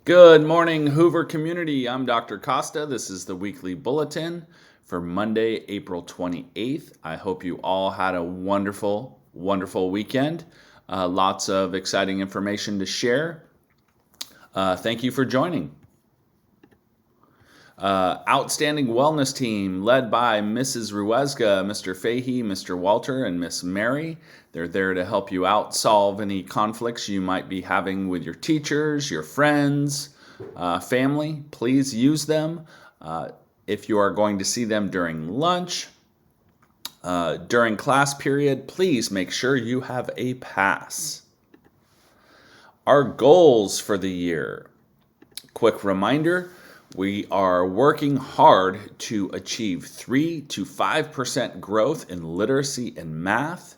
Good morning, Hoover community. I'm Dr. Costa. This is the weekly bulletin for Monday, April 28th. I hope you all had a wonderful weekend. Lots of exciting information to share. Thank you for joining. Outstanding wellness team led by Mrs. Ruezga, Mr. Fahey, Mr. Walter, and Miss Mary. They're there to help you out, solve any conflicts you might be having with your teachers, your friends, family. Please use them. If you are going to see them during lunch, during class period, please make sure you have a pass. Our goals for the year. Quick reminder. We are working hard to achieve 3 to 5% growth in literacy and math.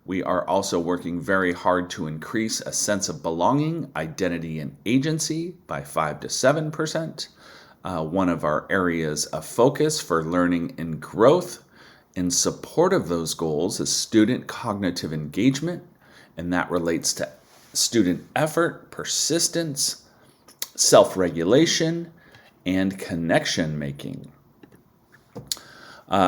We are also working very hard to increase a sense of belonging, identity, and agency by 5 to 7%. One of our areas of focus for learning and growth in support of those goals is student cognitive engagement, and that relates to student effort, persistence, self-regulation, and connection making.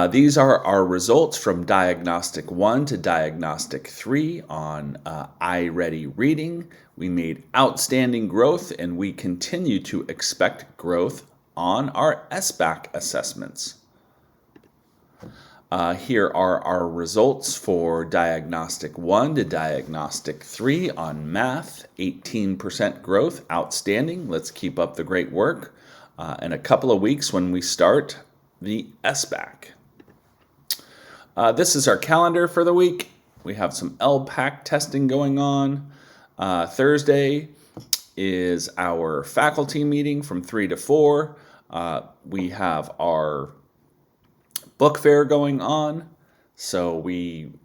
These are our results from Diagnostic 1 to Diagnostic 3 on iReady Reading. We made outstanding growth, and we continue to expect growth on our SBAC assessments. Here are our results for Diagnostic 1 to Diagnostic 3 on math. 18% growth, outstanding. Let's keep up the great work. In a couple of weeks when we start the SBAC. This is our calendar for the week. We have some LPAC testing going on. Thursday is our faculty meeting from 3 to 4. We have our book fair going on. So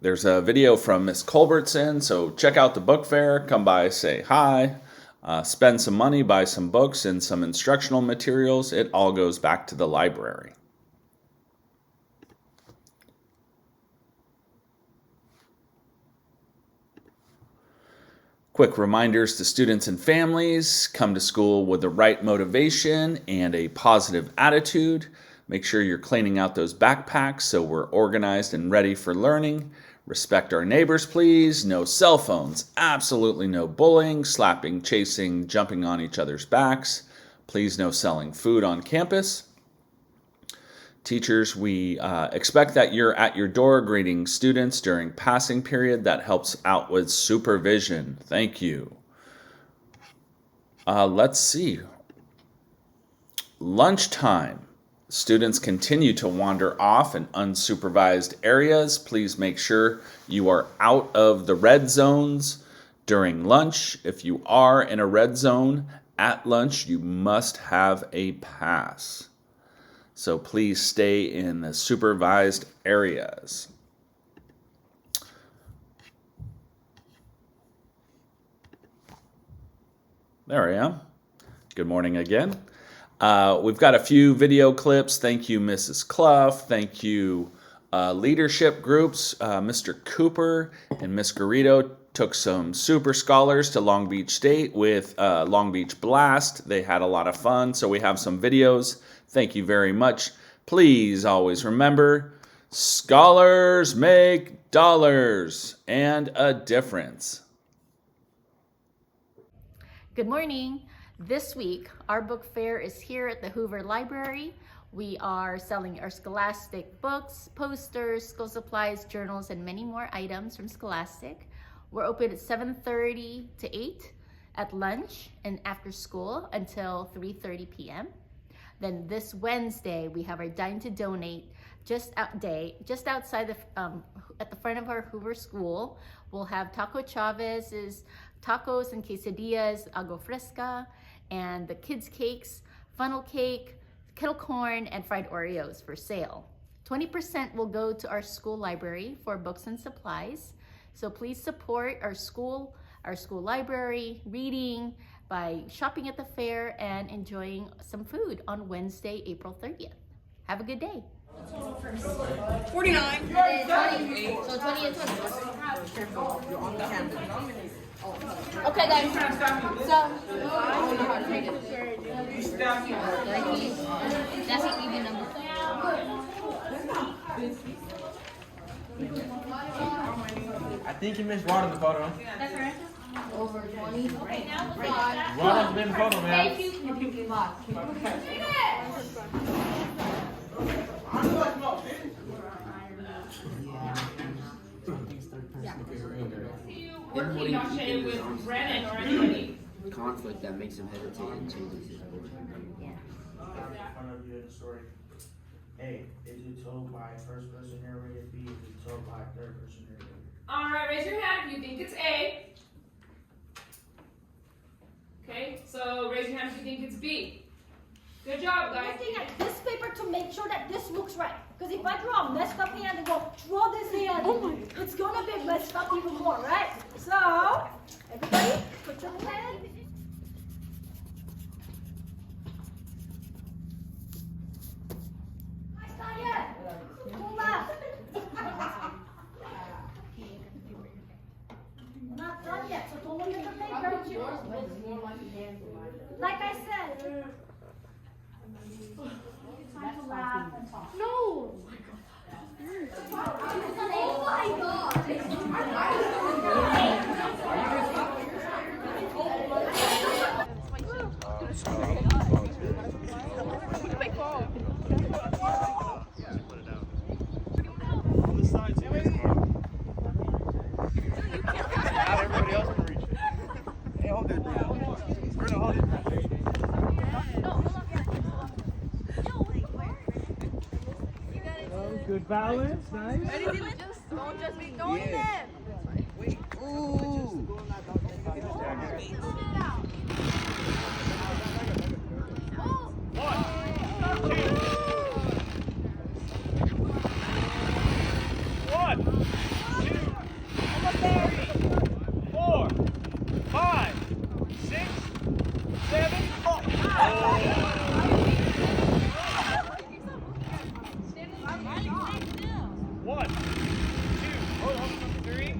there's a video from Miss Culbertson. So check out the book fair. Come by, say hi. Spend some money, buy some books and some instructional materials. It all goes back to the library. Quick reminders to students and families: come to school with the right motivation and a positive attitude. Make sure you're cleaning out those backpacks so we're organized and ready for learning. Respect our neighbors, please. No cell phones. Absolutely no bullying, slapping, chasing, jumping on each other's backs. Please no selling food on campus. Teachers, we expect that you're at your door greeting students during passing period. That helps out with supervision. Thank you. Let's see. Lunchtime. Students continue to wander off in unsupervised areas. Please make sure you are out of the red zones during lunch. If you are in a red zone at lunch, you must have a pass. So please stay in the supervised areas. There I am. Good morning again. We've got a few video clips. Thank you, Mrs. Clough. Thank you, leadership groups. Mr. Cooper and Miss Garrido took some super scholars to Long Beach State with Long Beach Blast. They had a lot of fun, so we have some videos. Thank you very much. Please always remember, scholars make dollars and a difference. Good morning. This week, our book fair is here at the Hoover Library. We are selling our Scholastic books, posters, school supplies, journals, and many more items from Scholastic. We're open at 7:30 to 8 at lunch and after school until 3:30 p.m. Then this Wednesday, we have our Dine to Donate just outside at the front of our Hoover School. We'll have Taco Chavez's tacos and quesadillas, agua fresca, and the kids' cakes, funnel cake, kettle corn, and fried Oreos for sale. 20% will go to our school library for books and supplies. So please support our school library, reading, by shopping at the fair and enjoying some food on Wednesday, April 30th. Have a good day. 49. And then 20, so 20 and 20. You're on the camera. Okay, guys. So That's an even number. I think you missed Rod in the photo. That's right. Over 20. Right now, Rod has been in the photo, man. Conflict that makes him hesitate and changes his vote. A, is it told by first person narrator? B, is it told by third person narrator? Alright, raise your hand if you think it's A. Okay, so raise your hand if you think it's B. Good job, guys. Looking at this paper to make sure that this looks right. Because if I draw a messed up hand and go, draw this hand, it's gonna be messed up even more, right? So, everybody, put your hand. Not yet. Hold on. Not done yet, so don't look at the paper. Like I said, time to laugh and talk. No! Oh my god! Everybody else can reach it. Hey, hold it, bro. Bruno, hold it. Good balance, nice. Don't just be going there. Wait, ooh. One, two, 3, 4, 5, 6, 7. One, two, hold on, 3.